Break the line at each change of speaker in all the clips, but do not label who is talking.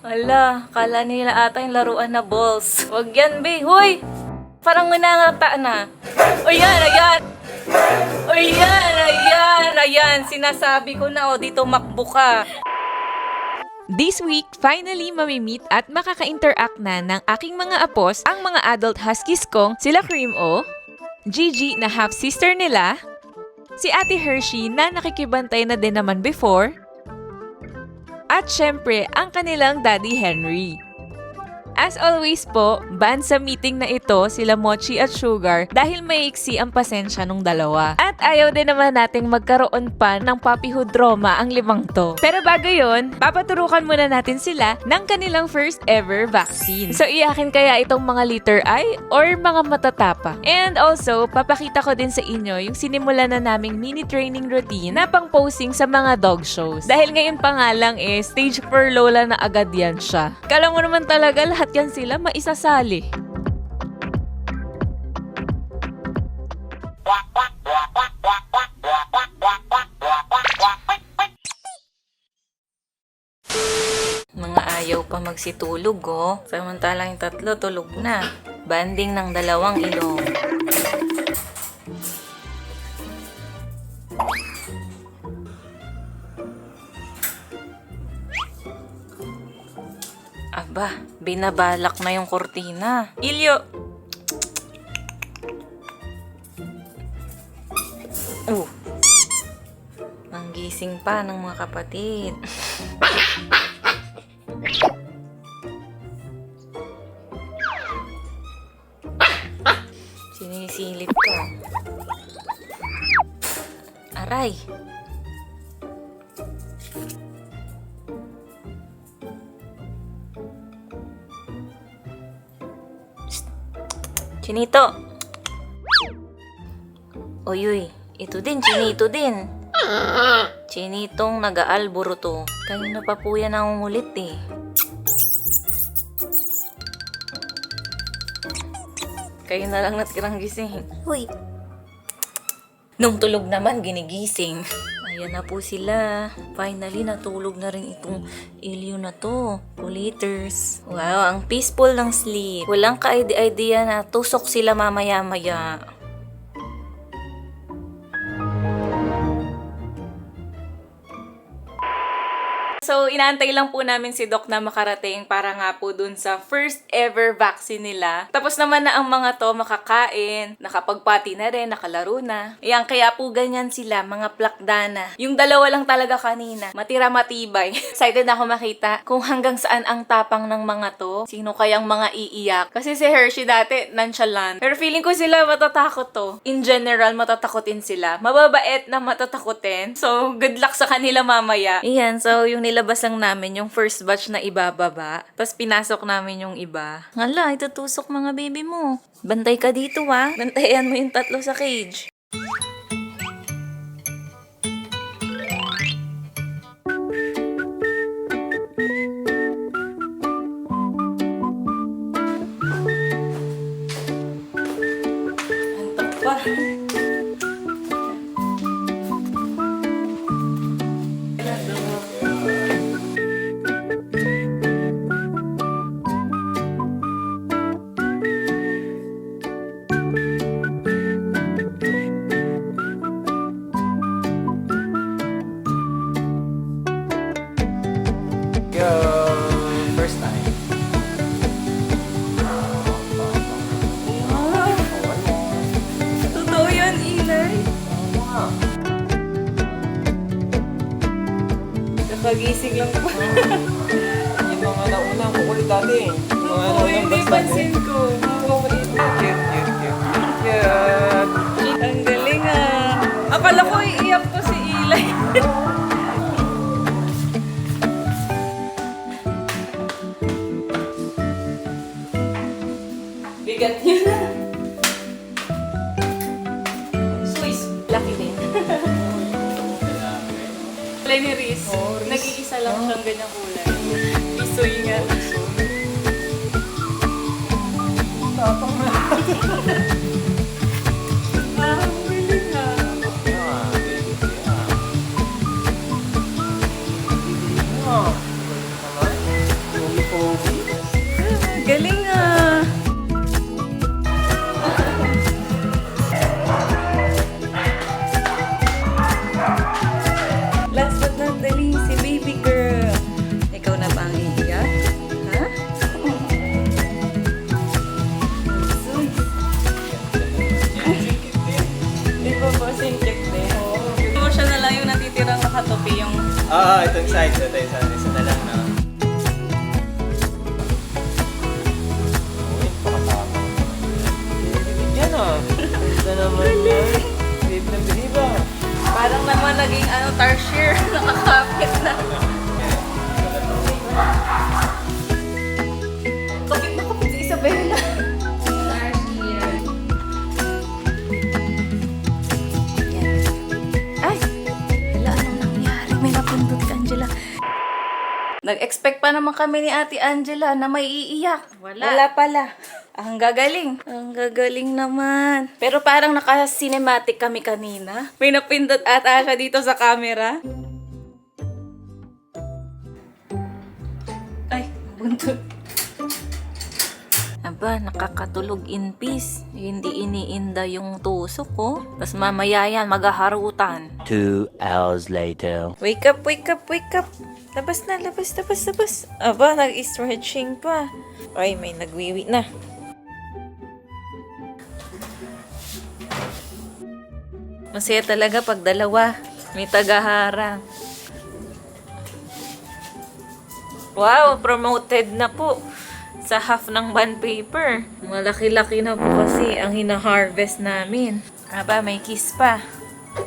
Ala, kala nila ata yung laruan na balls. Wag yan, be. Hoy! Parang nanangata na. O yan, ayan! O yan, ayan, ayan. Sinasabi ko na, o dito makbo ka.
This week, finally mamimit at makaka-interact na ng aking mga apos ang mga adult huskies kong sila Cream O, Gigi na half-sister nila, si Ate Hershey na nakikibantay na din naman before, at syempre ang kanilang Daddy Henry. As always po, ban sa meeting na ito sila Mochi at Sugar dahil maiksi ang pasensya nung dalawa. At ayaw din naman nating magkaroon pa ng puppyhood drama ang limang to. Pero bago yun, papaturukan muna natin sila ng kanilang first ever vaccine. So iyakin kaya itong mga letter I or mga matatapa. And also, papakita ko din sa inyo yung sinimula na naming mini training routine na pang posing sa mga dog shows. Dahil ngayon pa nga lang stage 4 lola na agad yan siya. Kala mo naman talaga lahat yan sila maisasali.
Mga ayaw pa magsitulog, oh. Samantalang yung tatlo tulog na. Banding ng dalawang ilong. Aba, binabalak na yung kortina. Ilyo! Manggising pa ng mga kapatid. Sinisilip ko. Aray! Chinito! Oy, ito din, Chinito din. Chinitong nag-aalburo to. Kanina pa po yan nangungulit eh. Kayo na lang natirang gising. Uy! Nung tulog naman, ginigising. Ayan na po sila. Finally, natulog na rin itong ilyo na to. 2 liters. Wow, ang peaceful ng sleep. Walang ka-idea na tusok sila mamaya-maya. So, inaantay lang po namin si Doc na makarating para nga po dun sa first ever vaccine nila. Tapos naman na ang mga to makakain, nakapagpati na rin, nakalaro na. Ayan, kaya po ganyan sila, mga plakdana. Yung dalawa lang talaga kanina, matira matibay. Excited na ako makita kung hanggang saan ang tapang ng mga to. Sino kayang mga iiyak. Kasi si Hershey dati, nonchalant. Pero feeling ko sila matatakot to. In general, matatakotin sila. Mababait na matatakotin. So, good luck sa kanila mamaya. Ayan, so yung nilabas lang namin yung first batch na ibababa. Tapos pinasok namin yung iba. Hala, itutusok mga baby mo. Bantay ka dito, ha. Bantayan mo yung tatlo sa cage. Antok pa.
First time.
Totoo yan, Eli. Nakagising lang po.
Yung mga nauna, kukulit dati. Yung mga
Oo,
naunang
hindi
basta.
pansin ko.
Cute.
Ang galing ah. Akala ko iiyak to si Eli. Bigat niya na. Swiss. Laki din. Kulay ni Riz. Nag-iisa lang siyang ganyang kulay. Isoy nga.
Tapang na.
Ang galing ah.
itong side. Ito yung side. Isa na lang na. Uy, pakatama. Bilibid yan ah. Ito naman yan. Bilib na bilib ah.
Parang naman naging tarsier. Nakakapit na. Kapit na kapit si Isabella. Ay! Wala, anong nangyari? May napindot ka, Angela. Nag-expect pa naman kami ni Ate Angela na may iiyak. Wala pala. Ang gagaling. Ang gagaling naman. Pero parang naka-cinematic kami kanina. May napindot ata siya dito sa camera. Ay, buntot. Aba, nakakatulog in peace. Hindi iniinda yung tusok ko. Tapos mamaya yan, maghaharutan.
2 hours later.
Wake up, wake up, wake up. Labas na, labas, labas, labas. Aba, nag-stretching pa. Ay, may nagwiwi na. Masaya talaga pag dalawa. May tagaharang. Wow, promoted na po sa half ng bond paper. Malaki-laki na po kasi ang hina-harvest namin. Aba, may kiss pa.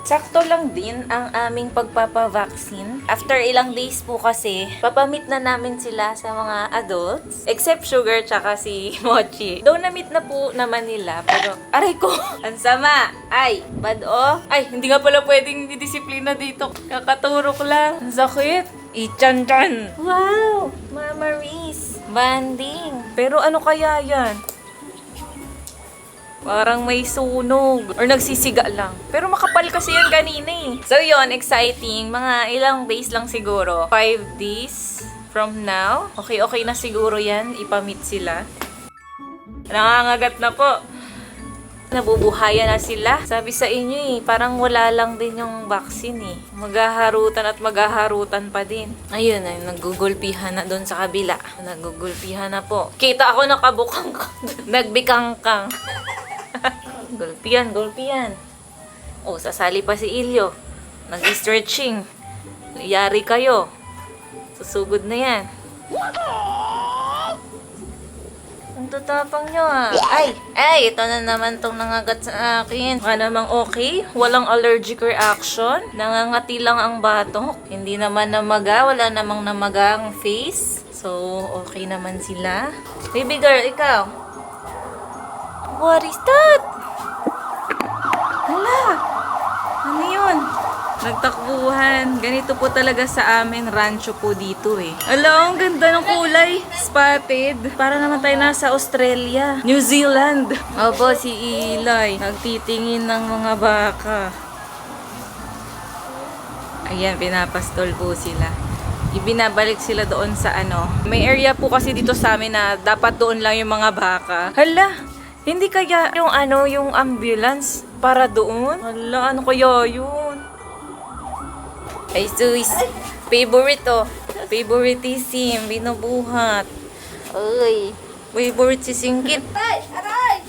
Sakto lang din ang aming pagpapavaccine. After ilang days po kasi, papamit na namin sila sa mga adults. Except Sugar tsaka si Mochi. Though na-meet na po naman nila, pero aray ko, ang sama. Ay, bad oh. Ay, hindi nga pala pwedeng didisiplina dito. Kakaturok lang. Ang sakit. Ichan-chan. Wow, Mama Reese. Banding. Pero ano kaya yan? Parang may sunog. Or nagsisiga lang. Pero makapal kasi yan kanina eh. So yun, exciting. Mga ilang days lang siguro. 5 days from now. Okay na siguro yan. Ipamit sila. Nangangagat na po. Nabubuhayan na sila. Sabi sa inyo eh, parang wala lang din yung vaccine eh. Maghaharutan at maghaharutan pa din. Ayun ay, nagugulpihan na doon sa kabila. Nagugulpihan na po. Kita ako nakabukang nagbikangkang. Gulpian. Oh, sasali pa si Ilyo. Nag-stretching. Yari kayo. Susugod na yan. Ang tatapang nyo ah. Ay, ito na naman tong nangagat sa akin. Baka namang okay. Walang allergic reaction. Nangangati lang ang batok. Hindi naman namaga. Wala namang namaga ang face. So, okay naman sila. Baby girl, ikaw. What is that? Hala! Ano yun? Nagtakbuhan. Ganito po talaga sa amin. Rancho po dito eh. Hala, ang ganda ng kulay. Spotted. Para naman tayo nasa Australia. New Zealand. Opo, si Eli. Nagtitingin ng mga baka. Ayan, pinapastol po sila. Ibinabalik sila doon sa ano. May area po kasi dito sa amin na dapat doon lang yung mga baka. Hala! Hindi kaya yung ano, yung ambulance para doon? Hala, ano kaya yun? Ay, sus. Favorite oh. Favoritism. Binubuhat. Ay. Favorite si Singkit.
Ay, aray!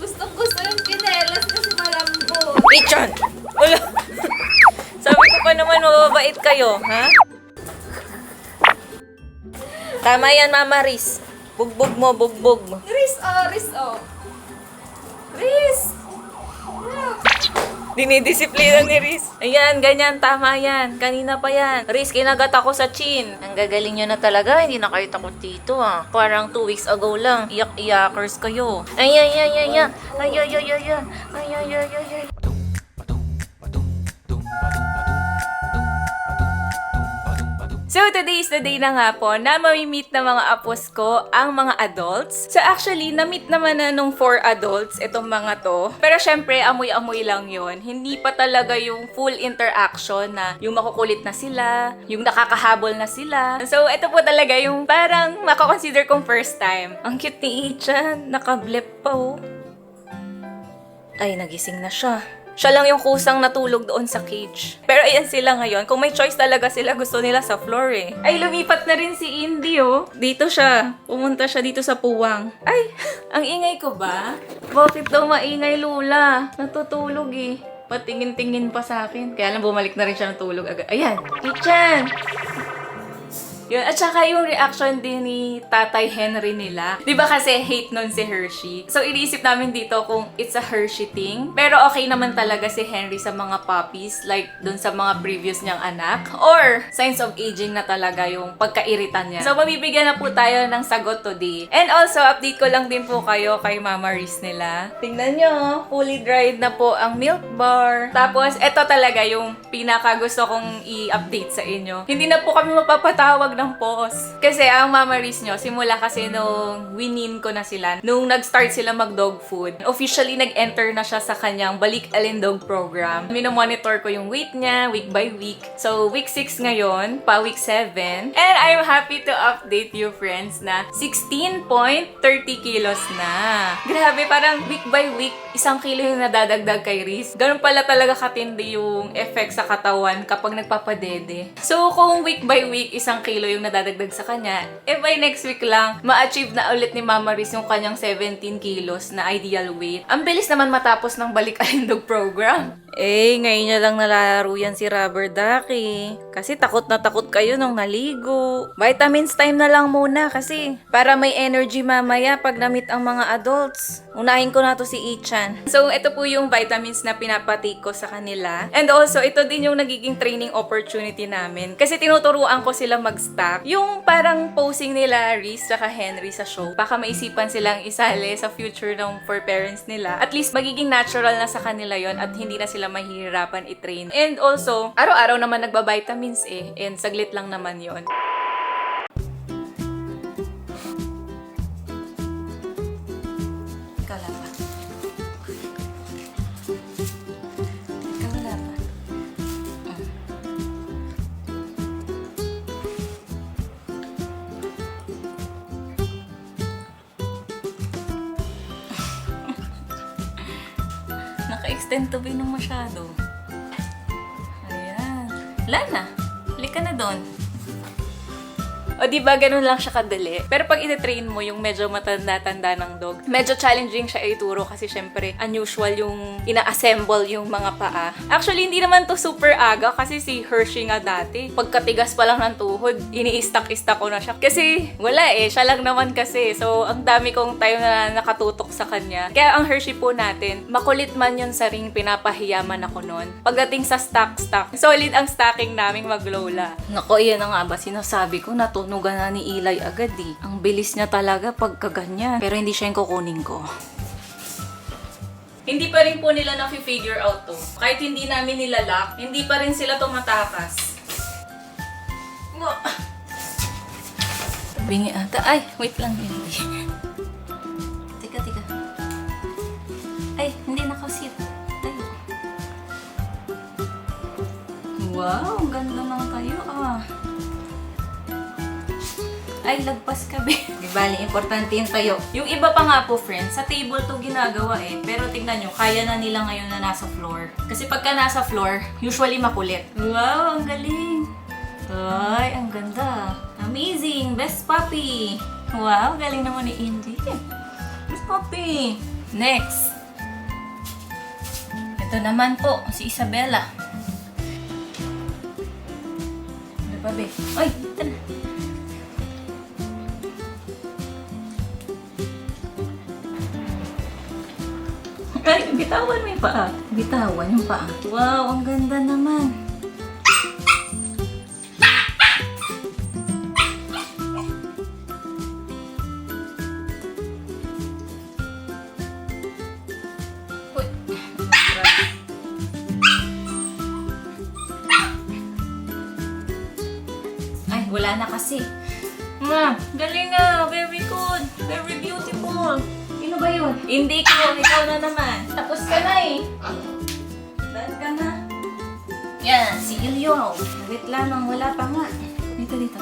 Gustong-gusto yung pinelas kasi malambot.
Richon! Wala. Sabi ko pa naman, mababait kayo, ha? Tama yan, Mama Riz. Bugbog mo, bugbog mo.
Riz, oh. Riz!
Dinidisiplina ni Riz. Ayan, ganyan, tama yan. Kanina pa yan. Riz, kinagat ako sa chin. Ang gagaling nyo na talaga, hindi na kayo takot dito ah. Parang 2 weeks ago lang. Iyak-iyakers kayo. Ay. So, today is the day na nga po na mamimit na mga apos ko ang mga adults. So, actually, na-meet naman na nung 4 adults itong mga to. Pero syempre, amoy-amoy lang yon. Hindi pa talaga yung full interaction na yung makukulit na sila, yung nakakahabol na sila. So, ito po talaga yung parang makakonsider kong first time. Ang cute ni Ichan. Nakablep pa oh. Ay, nagising na siya. Siya lang yung kusang natulog doon sa cage. Pero ayan sila ngayon. Kung may choice talaga sila, gusto nila sa floor eh. Ay, lumipat na rin si Indy oh. Dito siya. Pumunta siya dito sa puwang. Ay, ang ingay ko ba? Bakit daw maingay, Lula? Natutulog eh. Patingin-tingin pa sa akin. Kaya lang bumalik na rin siya ng tulog agad. Ayan! Ichan! Yun. At saka yung reaction din ni Tatay Henry nila. Di ba kasi hate nun si Hershey? So, iniisip namin dito kung it's a Hershey thing. Pero okay naman talaga si Henry sa mga puppies. Like, dun sa mga previous niyang anak. Or, signs of aging na talaga yung pagkairitan niya. So, mabibigyan na po tayo ng sagot today. And also, update ko lang din po kayo kay Mama Riz nila. Tingnan nyo, fully dried na po ang milk bar. Tapos, eto talaga yung pinaka gusto kong i-update sa inyo. Hindi na po kami mapapatawag ng pause. Kasi ang Mama Riz nyo, simula kasi nung winin ko na sila, nung nag-start sila mag-dog food, officially nag-enter na siya sa kanyang Balik Alindog program. Minomonitor ko yung weight niya, week by week. So, week 6 ngayon, pa week 7. And I'm happy to update you, friends, na 16.30 kilos na. Grabe, parang week by week, 1 kilo yung nadadagdag kay Riz. Ganun pala talaga katindi yung effect sa katawan kapag nagpapadede. So, kung week by week, 1 kilo yung nadadagdag sa kanya, by next week lang, ma-achieve na ulit ni Mama Riz yung kanyang 17 kilos na ideal weight. Ang bilis naman matapos ng Balik Alindog program. Ngayon niya lang nalalaro yan si Rubber Ducky. Kasi takot na takot kayo nung naligo. Vitamins time na lang muna kasi para may energy mamaya pag na-meet ang mga adults. Unahin ko na to si Ichan. So, ito po yung vitamins na pinapatake ko sa kanila. And also, ito din yung nagiging training opportunity namin. Kasi tinuturuan ko sila mag-stack. Yung parang posing nila, Riz saka Henry sa show. Baka maisipan silang isali sa future ng for parents nila. At least, magiging natural na sa kanila yon at hindi na sila mahihirapan i-train. And also, araw-araw naman nagba-vitamins and saglit lang naman yon. Ikaw wala pa. Ikaw wala pa. Naka-extend to be nung masyado. Ayan. Wala na. Halika na doon. O diba, ganun lang siya kadali. Pero pag iti-train mo yung medyo matanda-tanda ng dog, medyo challenging siya ituro kasi syempre unusual yung ina-assemble yung mga paa. Actually, hindi naman to super aga kasi si Hershey nga dati, pagkatigas pa lang ng tuhod, ini-stack-stack ko na siya. Kasi wala siya lang naman kasi. So, ang dami kong time na nakatutok sa kanya. Kaya ang Hershey po natin, makulit man yun sa ring, pinapahiyaman ako nun. Pagdating sa stack, solid ang stacking naming maglola. Nako, iyan na nga ba, sinasabi ko, natunugan na ni Eli agad Ang bilis niya talaga pagkaganyan. Pero hindi siya yung kukunin ko. Hindi pa rin po nila na-figure out to. Kahit hindi namin nilalak, hindi pa rin sila tumatakas. Bingi ata. Ay, wait lang. Hindi. Teka. Ay, hindi nakasit. Tayo. Wow, ang ganda ng tayo Ay, lagpas ka, be. Di bali, importante yung tayo. Yung iba pa nga po, friends, sa table to ginagawa Pero tignan nyo, kaya na nila ngayon na nasa floor. Kasi pagka nasa floor, usually makulit. Wow, ang galing. Ay, ang ganda. Amazing. Best puppy. Wow, galing naman ni Indy. Best puppy. Next. Ito naman po, si Isabella. Ano pa, be? Ay, ito na. Ay, bitawan mo yung paa. Bitawan yung paa. Wow, ang ganda naman. Uy. Ay, wala na kasi. Galing na. Very good. Very beautiful. Sino ba yun? Hindi ko. Ikaw na naman. Tapos ka na Dahil ka na. Yan, si Ilyo. Wait lamang, wala pa nga. Dito.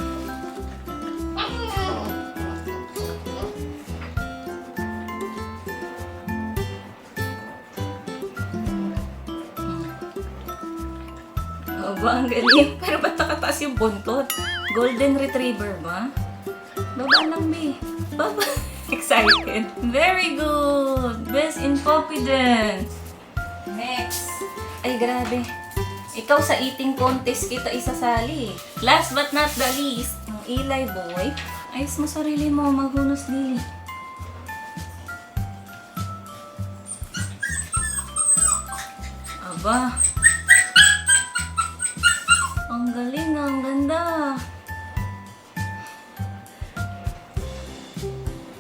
Aba, ang galing. Pero ba't nakataas yung buntot? Golden Retriever ba? Baba lang, be. Baba. Excited. Very good. Best in confidence. Next. Ay, grabe. Ikaw sa eating contest kita isasali. Last but not the least, yung Eli boy. Ayos mo sarili mo, maghunos lili. Aba. Ang galing, ang ganda.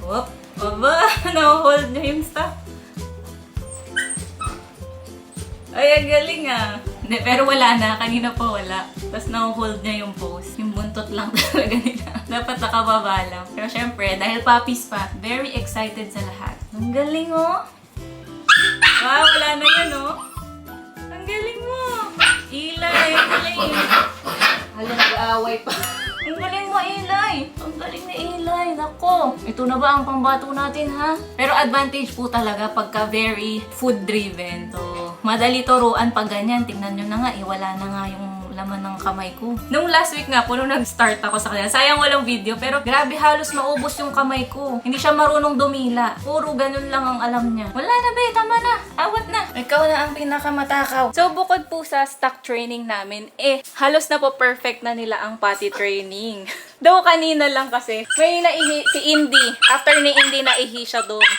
Whoop. Aba, na-hold niya yung stuff. Ay, ang galing ah. Hindi, pero wala na. Kanina pa wala. Tapos na-hold niya yung pose. Yung buntot lang talaga nila. Dapat nakababa lang. Pero syempre, dahil puppies pa, very excited sa lahat. Ang galing oh. Wow, wala na yan oh. Ang galing mo. Eli, ang galing. Hala, nag-aaway pa. Ang galing mo, Eli. Ang galing ni Eli. Nako. Ito na ba ang pambato natin, ha? Pero advantage po talaga pagka very food-driven. So, madali turuan pag ganyan. Tingnan nyo na nga, wala na nga yung laman ng kamay ko. Nung last week nga po, nung nag-start ako sa kanila, sayang walang video, pero grabe halos maubos yung kamay ko. Hindi siya marunong dumila. Puro ganun lang ang alam niya. Wala na be, tama na. Awat na. Ikaw na ang pinakamatakaw. So, bukod po sa stock training namin, halos na po perfect na nila ang potty training. Though kanina lang kasi, may naihi si Indy. After ni Indy, naihi siya doon.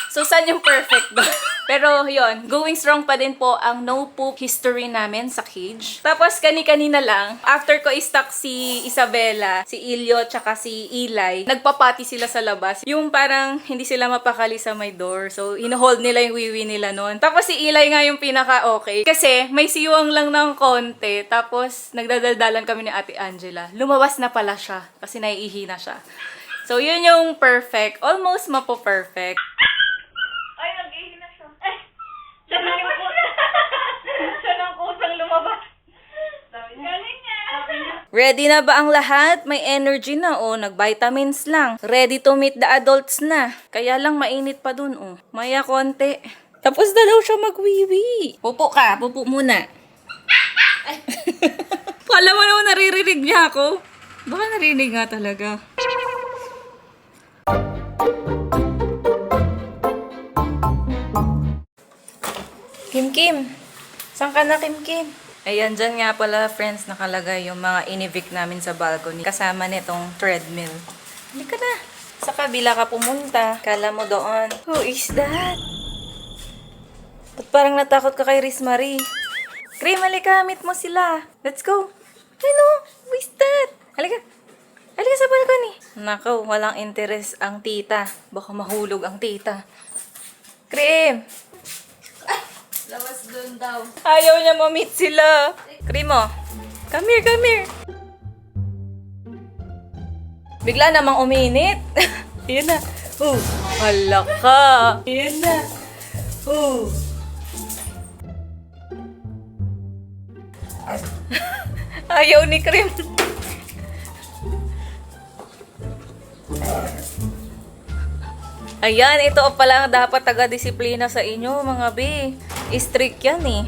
So, saan yung perfect doon? Pero yun, going strong pa din po ang no poop history namin sa cage. Tapos kani-kanina lang, after ko i-stock si Isabella, si Ilyo, tsaka si Eli, nagpapati sila sa labas. Yung parang hindi sila mapakali sa may door. So, ino-hold nila yung wiwi nila noon. Tapos si Eli nga yung pinaka-okay. Kasi may siwang lang ng konti. Tapos nagdadaldalan kami ni Ate Angela. Lumabas na pala siya kasi naiihi na siya. So, yun yung perfect. Almost mapo-perfect. Ay, nag-ihi na siya. Siya nang kusang lumabas. Galing niya. Ready na ba ang lahat? May energy na oh. Nag-vitamins lang. Ready to meet the adults na. Kaya lang mainit pa dun oh. Maya konti. Tapos na daw siya magwiwi. Pupo ka. Pupo muna. Kala mo naman naririnig niya ako. Baka narinig nga talaga. Kim, saan ka na, Kim? Ayan, dyan nga pala, friends, nakalagay yung mga in-evict namin sa balcony. Kasama nitong treadmill. Hindi ka na. Sa kabila ka pumunta. Kala mo doon. Who is that? Ba't parang natakot ka kay Riz Marie? Krim, halika, meet mo sila. Let's go. Ano? Who is that? Halika. Halika sa balcony. Nako, walang interest ang tita. Baka mahulog ang tita. Krim!
Labas doon daw.
Ayaw niya ma-meet sila. Krimo, come here, come here. Bigla namang uminit. Ayan na. Hala ka. Ayan na. Ayaw ni Krim. Ayan, ito pala ang dapat taga-disiplina sa inyo, mga be. Strict yan eh.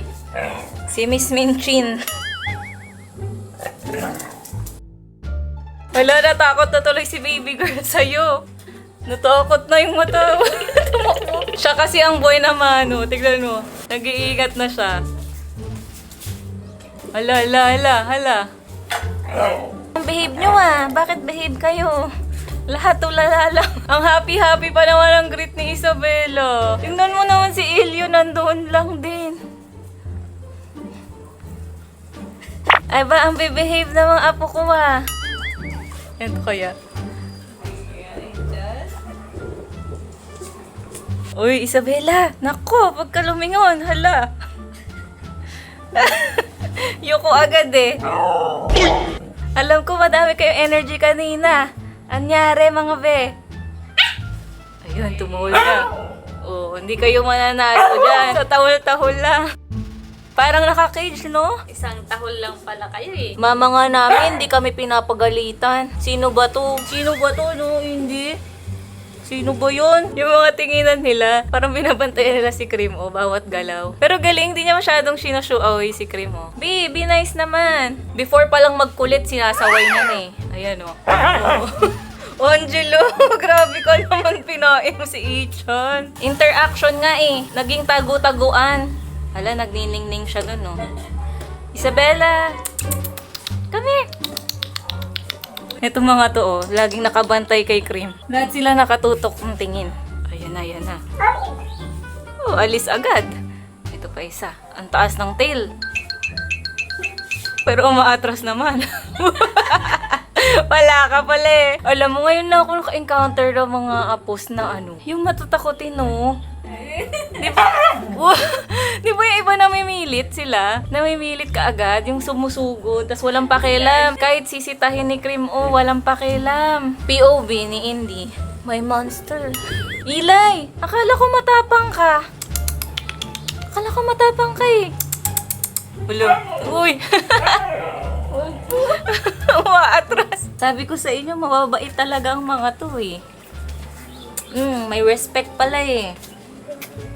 Si Miss Minchin. Wala, natakot na tuloy si baby girl sa'yo. Natakot na yung mata. Tumakbo. Siya kasi ang boy naman, no. Tignan mo. Nag-iingat na siya. Hala. Ang behave nyo ah. Bakit behave kayo? Lahat tulala lang. Ang happy-happy pa naman ang greet ni Isabella. Tingnan mo naman si Ilyo, nandoon lang din. Ay ba, ang bebehave na mga apo ko ah. Ito kaya. Uy, Isabella! Nako, pagka lumingon, hala. Yuko agad eh. Alam ko madami kayong energy kanina. Anyari mga be? Ayun, tumuhol na. Oh, hindi kayo mananalo dyan. Sa tahol-tahol lang. Parang naka-cage, no?
Isang tahol lang pala kayo eh.
Mama nga namin, hindi kami pinapagalitan. Sino ba to? Sino ba to, no? Hindi. Sino ba yun? Yung mga tinginan nila, parang binabantayan nila si Krim, oh, bawat galaw. Pero galing, di niya masyadong sinashow away si Krim, oh. Be nice naman. Before palang magkulit, sinasaway na eh. Ayan, oh. Oh. Angelo, grabe ka naman pinain mo si Ichan. Interaction nga eh. Naging tagu-taguan. Hala, nagniningning siya dun, no? Isabella! Come here! Itong mga to, oh, laging nakabantay kay Cream. Lahat sila nakatutok ng tingin. Ayan na, ayan na. Oh, alis agad. Ito pa isa. Ang taas ng tail. Pero umaatras naman. Wala ka pala eh. Alam mo, ngayon na ako naka-encounter ng mga apos na ano. Yung matatakotin, no? Di ba? Di ba yung iba namimilit sila? Namimilit ka agad, yung sumusugod, tas walang pakialam. Kahit sisitahin ni Cream, oh, walang pakialam. POV ni Indy, may monster. Ilay, akala ko matapang ka. Akala ko matapang ka eh. Ulo. Uy. Umaatras. Sabi ko sa inyo, mababait talaga ang mga to eh. May respect pala eh.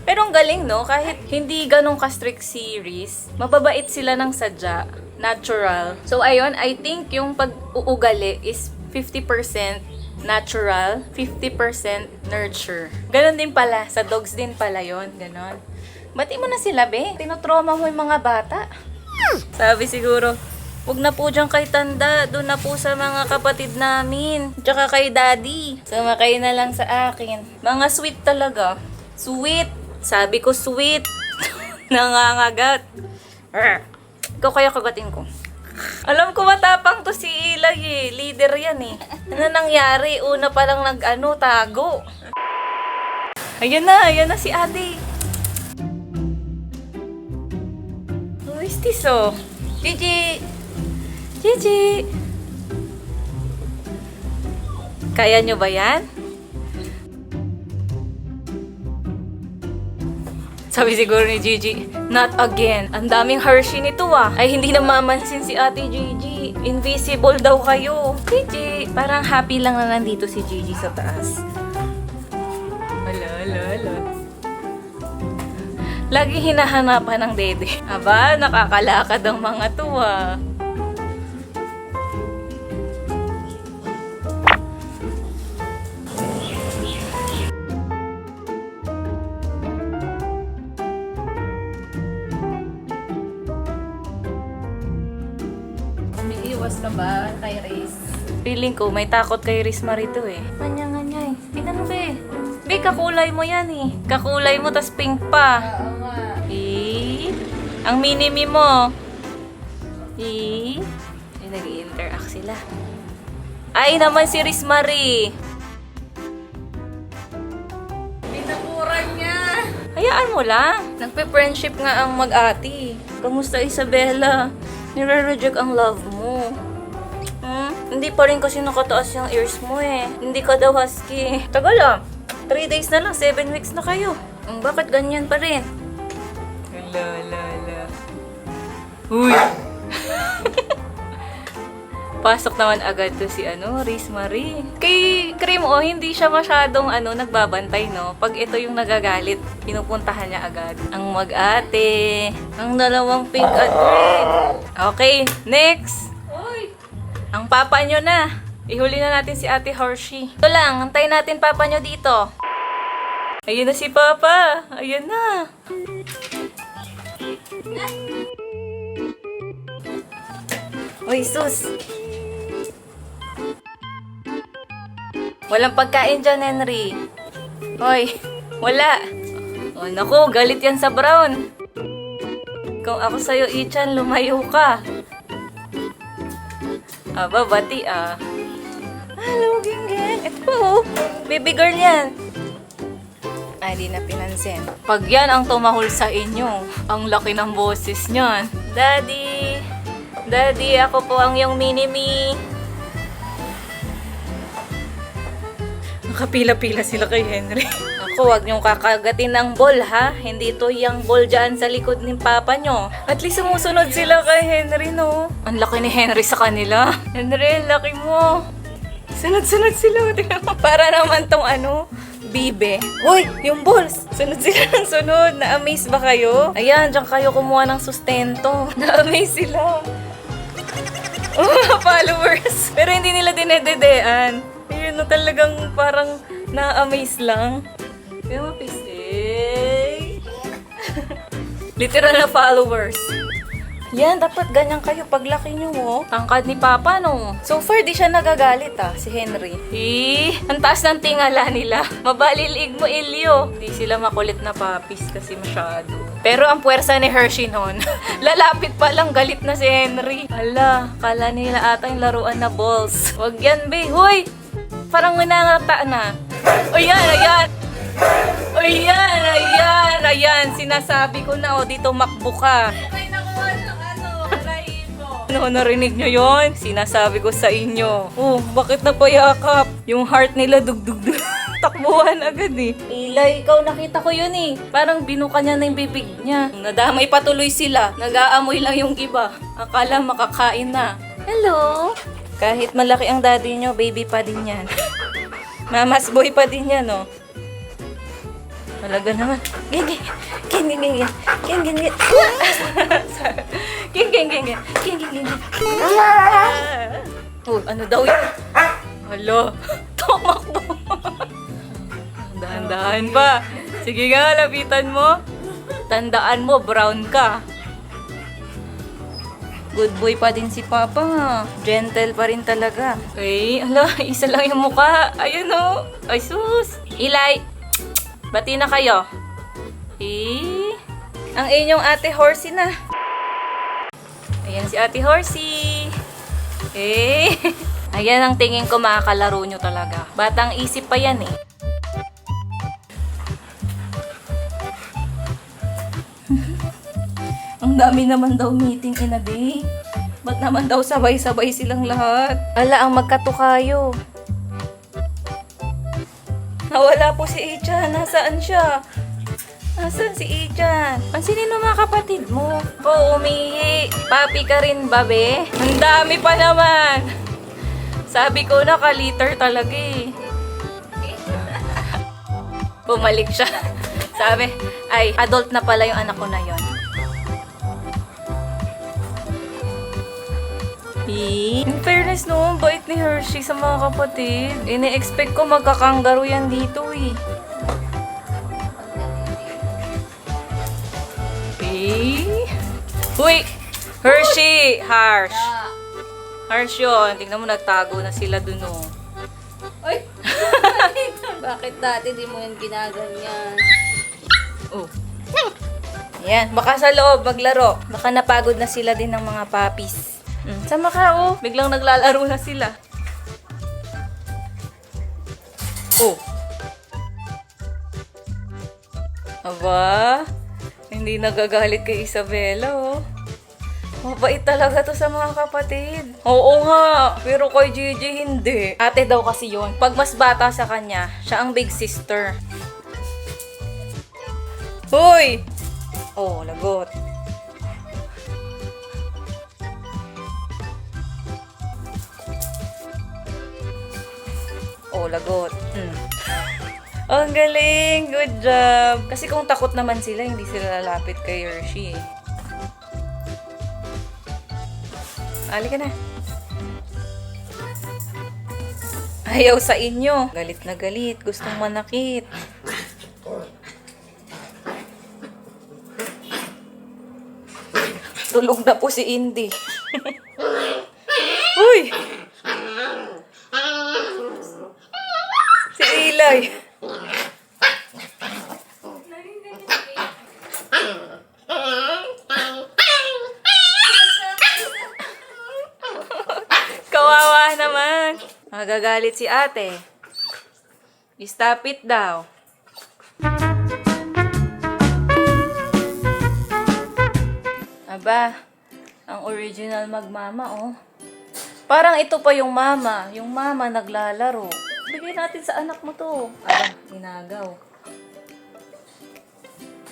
Pero ang galing, no? Kahit hindi ganong ka-strict series, mababait sila ng sadya. Natural. So, ayun, I think yung pag-uugali is 50% natural, 50% nurture. Ganon din pala. Sa dogs din pala yon. Ganon. Bati mo na sila, be. Tinotrauma mo yung mga bata. Sabi siguro, huwag na po dyan kay Tanda. Doon na po sa mga kapatid namin. Tsaka kay Daddy. Sumakay na lang sa akin. Mga sweet talaga. Sweet. Sabi ko sweet. Nangangagat. Ikaw kaya kagatin ko. Alam ko matapang to si Ilay eh. Leader yan eh. Ano nangyari? Una pa lang tago. Ayan na si Ate. Who is this oh? Gigi! Kaya nyo ba yan? Sabi siguro ni Gigi, not again. Ang daming Hershey nito ah. Ay, hindi na mamansin si Ate Gigi. Invisible daw kayo. Gigi, parang happy lang na nandito si Gigi sa taas. Ala. Lagi hinahanapan ng dede. Aba, nakakalakad ang mga to ah.
Iwas ka ba kay Riz?
Feeling ko, may takot kay Riz Marito eh. Kanya. Tingnan mo be. Be, kakulay mo yan eh. Kakulay mo, tas pink pa.
Oo nga.
Ang mini-me mo. Ay, nag-i-interact sila. Ay naman si Riz Marie.
Pinakuran niya.
Hayaan mo lang. Nagpe-friendship nga ang mag-ati. Kamusta Isabella? Nire-reject ang love mo. Hindi pa rin kasi nakataas yung ears mo eh. Hindi ka daw husky. Tagal ah. 3 days na lang, 7 weeks na kayo. Bakit ganyan pa rin? La. Uy! Pasok naman agad to si Riz Marie. Kay Cream hindi siya masyadong nagbabantay, no? Pag ito yung nagagalit, pinupuntahan niya agad. Ang mag-ate, ang dalawang pink at red. Okay, next!
Uy!
Ang papa nyo na. Ihuli na natin si Ate Hershey. Ito lang, antayin natin papa nyo dito. Ayun na si Papa. Ayun na. Uy, sus. Walang pagkain dyan, Henry. Hoy, wala. Oh, naku, galit yan sa Brown. Kung ako sa'yo, Ichan, lumayo ka. Aba, bati ah. Hello, Ginggeng. Ito po, baby girl yan. Ay, di na pinansin. Pag yan ang tumahol sa inyo, ang laki ng boses niyan. Daddy! Daddy, ako po ang iyong mini-me. Nakapila-pila sila kay Henry. Ako, wag niyong kakagatin ng ball, ha? Hindi to yung ball dyan sa likod ng papa niyo. At least sumusunod sila kay Henry, no? Ang laki ni Henry sa kanila. Henry, laki mo. Sunod-sunod sila. Tingnan mo. Para naman tong bibe. Uy, yung balls. Sunod sila ng sunod. Na-amaze ba kayo? Ayan, dyan kayo kumuha ng sustento. Na-amaze sila. Followers. Pero hindi nila dinededean. Ayun na talagang parang na-amaze lang. Kaya mapisig. Literal na followers. Yan, dapat ganyan kayo paglaki nyo, oh. Tangkad ni Papa, no? So far, di siya nagagalit, si Henry. Ang taas ng tingala nila. Mabalilig mo, Elio. Di sila makulit na papis kasi masyado. Pero ang puwersa ni Hershey nun, lalapit pa lang galit na si Henry. Hala, kala nila ata yung laruan na balls. Wag yan, be. Hoy! Parang manangata na. O yan, ayan! O yan, ayan, ayan. Sinasabi ko na, dito makbo ka.
May nakuha ng karahin mo.
Ano, narinig nyo yon? Sinasabi ko sa inyo. Oh, bakit napayakap? Yung heart nila dugdug-dug. Takbuhan agad eh. Ilay, ikaw nakita ko yun eh. Parang binuka niya na yung bibig niya. Nadamay patuloy sila. Nag-aamoy lang yung iba. Akala makakain na. Hello? Kahit malaki ang daddy nyo, baby pa din yan. Mama's boy pa din yan, oh. Talaga naman. Ging. Oh, ano daw yun? Hala, tumakbo. Dahan-dahan pa. Sige nga, lapitan mo. Tandaan mo, brown ka. Good boy pa din si Papa nga. Gentle pa rin talaga. Ay, ala, isa lang yung mukha. Ayun o. Ay, sus. Ilay, bati na kayo. Ang inyong ate Horsey na. Ayan si ate Horsey. Ayan ang tingin ko makakalaro nyo talaga. Batang isip pa yan eh. Ang dami naman daw meeting in a day. Ba't naman daw sabay-sabay silang lahat? Ala, ang magkatukayo. Nawala po si Ichan. Nasaan siya? Nasaan si Ichan? Pansinin mo mga kapatid mo. Oo, umihi. Papi ka rin, babe. Ang dami pa naman. Sabi ko na ka-liter talaga eh. Bumalik siya. Sabi, ay, adult na pala yung anak ko na yon. In fairness no, bait ni Hershey sa mga kapatid. Ini-expect ko magkakanggaro yan dito eh. Uy! Hershey! Harsh! Harsh yun. Tingnan mo, nagtago na sila dun oh.
Uy! Bakit dati di mo yan ginaganyan?
Oh. Ayan, baka sa loob maglaro. Baka napagod na sila din ng mga puppies. Sama ka, oh. Biglang naglalaro na sila. Oh. Aba, hindi nagagalit kay Isabela, oh. Mabait talaga to sa mga kapatid. Oo nga, pero kay Gigi hindi. Ate daw kasi yon. Pag mas bata sa kanya, siya ang big sister. Hoy! Oh, lagot. Oh, lagot. Ang galing! Good job! Kasi kung takot naman sila, hindi sila lalapit kay Hershey. Halika na. Ayaw sa inyo. Galit na galit. Gustong manakit. Tulog na po si Indy. Uy! Si Eli. Kawawa naman. Magagalit si ate. Stop it daw. Aba, ang original magmama, oh. Parang ito pa yung mama. Yung mama naglalaro. Bigay natin sa anak mo to. Aba, ginagaw.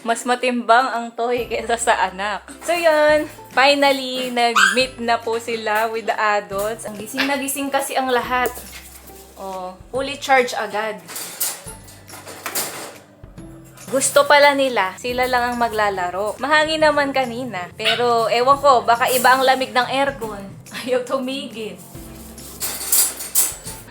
Mas matimbang ang toy kaysa sa anak. So yun, finally, nag-meet na po sila with the adults. Ang gising na gising kasi ang lahat. Oh, fully charged agad. Gusto pala nila, sila lang ang maglalaro. Mahangin naman kanina. Pero ewan ko, baka iba ang lamig ng aircon. Ayaw tumigil.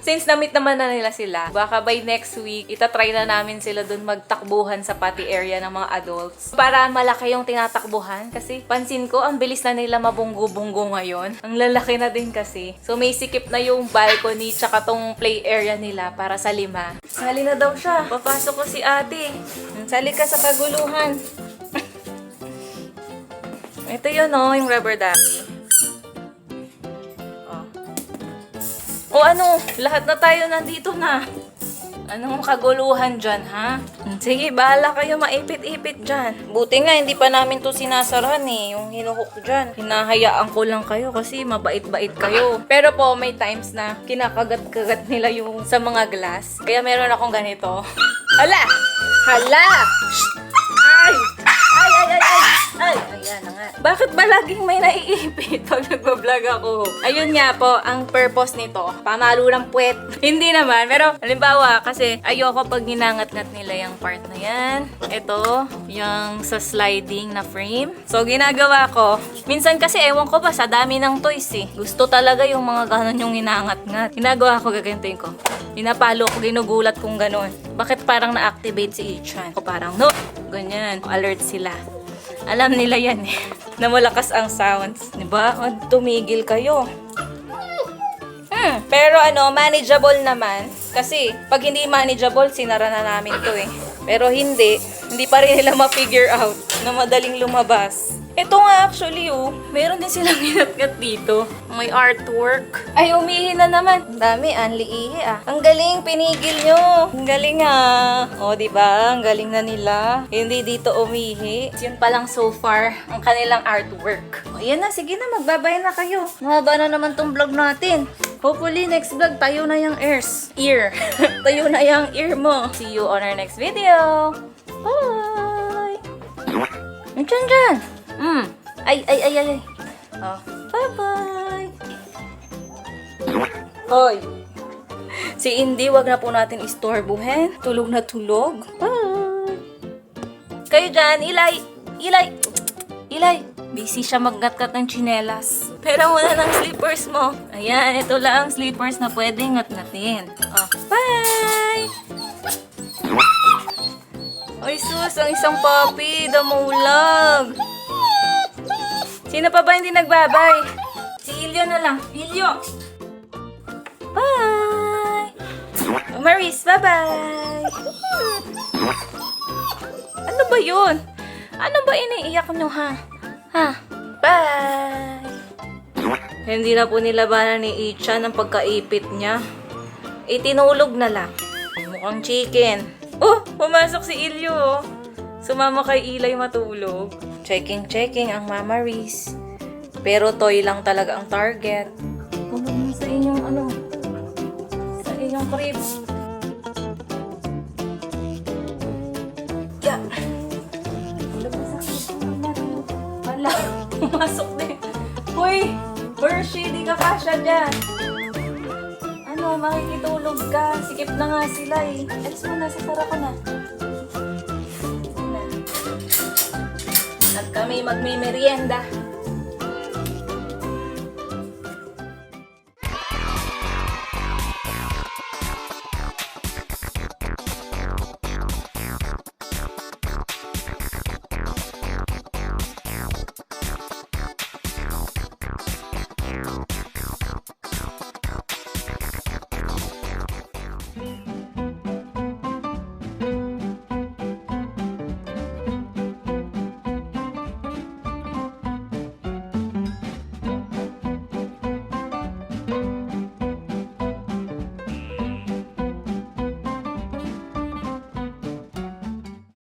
Si since na-meet naman na nila sila, baka by next week, itatry na namin sila dun magtakbuhan sa potty area ng mga adults. Para malaki yung tinatakbuhan. Kasi pansin ko, ang bilis na nila mabunggo-bunggo ngayon. Ang lalaki na din kasi. So may sikip na yung balcony tsaka tong play area nila para sa 5. Sali na daw siya. Papasok ko si ate. Sali ka sa kaguluhan. Ito yun yung rubber ducky. O ano, lahat na tayo nandito na. Anong kaguluhan dyan, ha? Sige, bahala kayo maipit-ipit dyan. Buti nga, hindi pa namin to sinasarahan yung hinuhook dyan. Hinahayaan ko lang kayo kasi mabait-bait kayo. Pero po, may times na kinakagat-kagat nila yung sa mga glass. Kaya meron akong ganito. Hala! Hala! Shh! Ay! Ay, ay, ay, ay! Ay, ayan na nga. Bakit ba laging may naiipit pag nagbablog ako? Ayun nga po, ang purpose nito, pamalo ng puwet. Hindi naman, pero halimbawa, kasi ayoko pag ginangat-ngat nila yung part na yan. Ito, yung sa sliding na frame. So, ginagawa ko, minsan kasi ewan ko ba, sa dami ng toys Gusto talaga yung mga ganon yung ginangat-ngat. Ginagawa ko, gagantuin ko. Pinapalo ko, ginugulat kong ganon. Bakit parang na-activate si Ichan? O parang, no, ganyan. Alert sila. Alam nila yan na malakas ang sounds. Diba? Tumigil kayo. Pero manageable naman. Kasi, pag hindi manageable, sinara na namin to Pero hindi pa rin nila ma-figure out na madaling lumabas. Ito nga actually, meron din silang ginat-gat dito. May artwork. Ay, umihi na naman. Ang dami, anli ihi Ang galing, pinigil nyo. Ang galing O, diba? Ang galing na nila. Hindi dito umihi. Yun pa lang so far, ang kanilang artwork. O, yan na, sige na, magbabay na kayo. Mahaba na naman tong vlog natin. Hopefully, next vlog, tayo na yung ear. Tayo na yung ear mo. See you on our next video. Bye! Diyan, dyan. Ay. Oh, bye-bye. Hoy. Si Indy, wag na po natin istorbohin. Tulog na tulog. Bye. Kayo dyan, Ilay. Busy siya maggat-gat ng tsinelas. Pero muna ng slippers mo. Ayan, ito lang ang slippers na pwede ngat-ngatin. Oh, bye! Ay sus, ang isang puppy, damulag. Sino pa ba hindi nagbabay? Si Ilyo na lang. Ilyo! Bye! Maris, bye-bye! Ano ba yun? Ano ba iniiyak nyo, ha? Bye! Hindi na po nilabanan ni Ichan ang pagkaipit niya. Itinulog na lang. Mukhang chicken. Oh! Pumasok si Ilyo, Sumama kay Ilay matulog. Checking ang Mama Riz. Pero toy lang talaga ang target. Tulog mo sa inyong sa inyong crib. Yeah. Tulog mo sa crib. Hala, pumasok din. Hoy, Hershey, di ka kasya dyan. Makikitulog ka. Sikip na nga sila Alis mo na, sasara ko na. At kami magmimerienda.